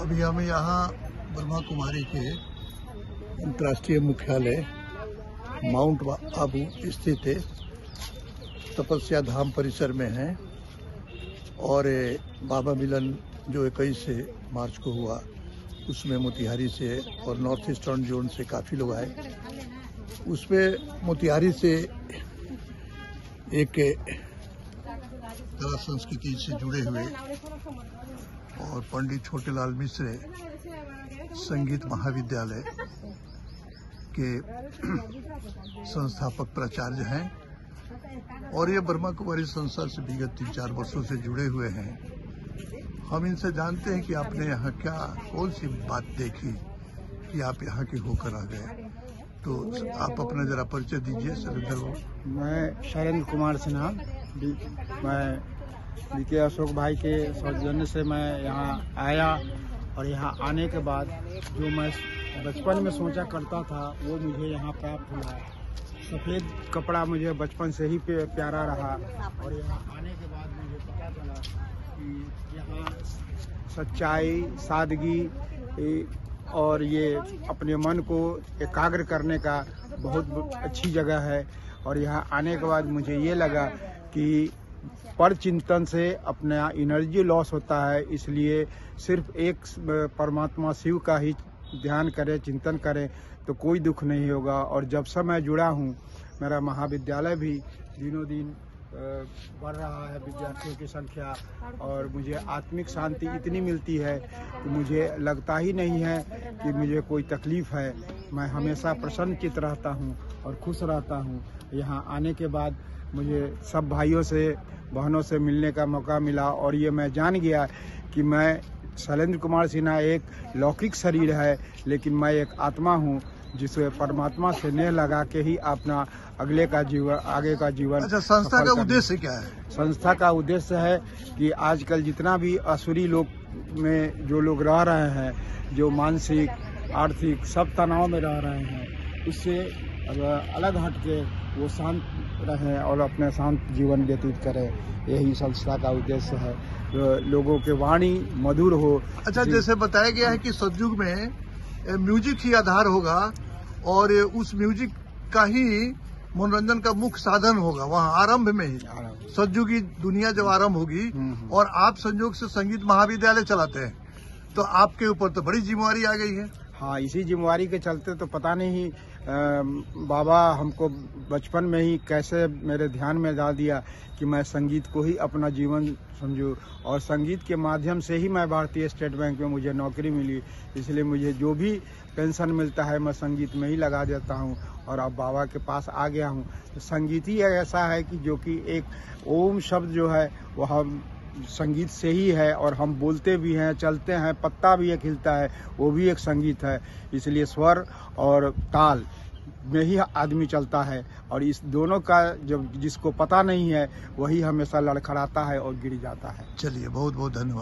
अभी हम यहाँ ब्रह्मा कुमारी के अंतर्राष्ट्रीय मुख्यालय माउंट आबू स्थित तपस्या धाम परिसर में हैं और बाबा मिलन जो 21 मार्च को हुआ उसमें मोतिहारी से और नॉर्थ ईस्टर्न जोन से काफ़ी लोग आए। उसमें मोतिहारी से एक कला संस्कृति से जुड़े हुए और पंडित छोटेलाल मिश्र संगीत महाविद्यालय के संस्थापक प्राचार्य हैं और ये ब्रह्मा कुमारी संस्था से विगत 3-4 वर्षों से जुड़े हुए हैं। हम इनसे जानते हैं कि आपने यहाँ क्या कौन सी बात देखी कि आप यहाँ के होकर आ गए, तो आप अपना जरा परिचय दीजिए। सरेंद्र, मैं शैलेंद्र कुमार सिन्हा, मैं बीके अशोक भाई के सौजन्य से मैं यहाँ आया और यहाँ आने के बाद जो मैं बचपन में सोचा करता था वो मुझे यहाँ प्राप्त हुआ। सफ़ेद कपड़ा मुझे बचपन से ही प्यारा रहा और यहाँ आने के बाद मुझे पता चला कि यहाँ सच्चाई, सादगी और ये अपने मन को एकाग्र करने का बहुत अच्छी जगह है। और यहाँ आने के बाद मुझे ये लगा कि पर चिंतन से अपना एनर्जी लॉस होता है, इसलिए सिर्फ एक परमात्मा शिव का ही ध्यान करें, चिंतन करें तो कोई दुख नहीं होगा। और जब से मैं जुड़ा हूँ, मेरा महाविद्यालय भी दिनों दिन बढ़ रहा है, विद्यार्थियों की संख्या, और मुझे आत्मिक शांति इतनी मिलती है कि मुझे लगता ही नहीं है कि मुझे कोई तकलीफ़ है। मैं हमेशा प्रसन्नचित्त रहता हूँ और खुश रहता हूँ। यहाँ आने के बाद मुझे सब भाइयों से, बहनों से मिलने का मौका मिला और ये मैं जान गया कि मैं शैलेंद्र कुमार सिन्हा एक लौकिक शरीर है, लेकिन मैं एक आत्मा हूँ जिसे परमात्मा से नेह लगा के ही अपना आगे का जीवन। अच्छा, संस्था का उद्देश्य क्या है? संस्था का उद्देश्य है कि आजकल जितना भी असुरी लोग में जो लोग रह रहे हैं, जो मानसिक आर्थिक सब तनाव में रह रहे हैं, उससे अलग हट के वो शांत रहें और अपने शांत जीवन व्यतीत करें, यही संस्था का उद्देश्य है। लोगों के वाणी मधुर हो। अच्छा, जैसे बताया गया है कि सतयुग में म्यूजिक ही आधार होगा और उस म्यूजिक का ही मनोरंजन का मुख्य साधन होगा वहाँ आरंभ में ही। सतयुग की दुनिया जब आरंभ होगी और आप संयोग से संगीत महाविद्यालय चलाते हैं तो आपके ऊपर तो बड़ी जिम्मेवारी आ गई है। हाँ, इसी जिम्मेवारी के चलते तो पता नहीं बाबा हमको बचपन में ही कैसे मेरे ध्यान में डाल दिया कि मैं संगीत को ही अपना जीवन समझूं, और संगीत के माध्यम से ही मैं भारतीय स्टेट बैंक में मुझे नौकरी मिली। इसलिए मुझे जो भी पेंशन मिलता है मैं संगीत में ही लगा देता हूं और अब बाबा के पास आ गया हूं। तो संगीत ही ऐसा है कि जो कि एक ओम शब्द जो है वह संगीत से ही है, और हम बोलते भी हैं, चलते हैं, पत्ता भी एक हिलता है, वो भी एक संगीत है। इसलिए स्वर और ताल में ही आदमी चलता है, और इस दोनों का जब जिसको पता नहीं है वही हमेशा लड़खड़ाता है और गिर जाता है। चलिए, बहुत बहुत धन्यवाद।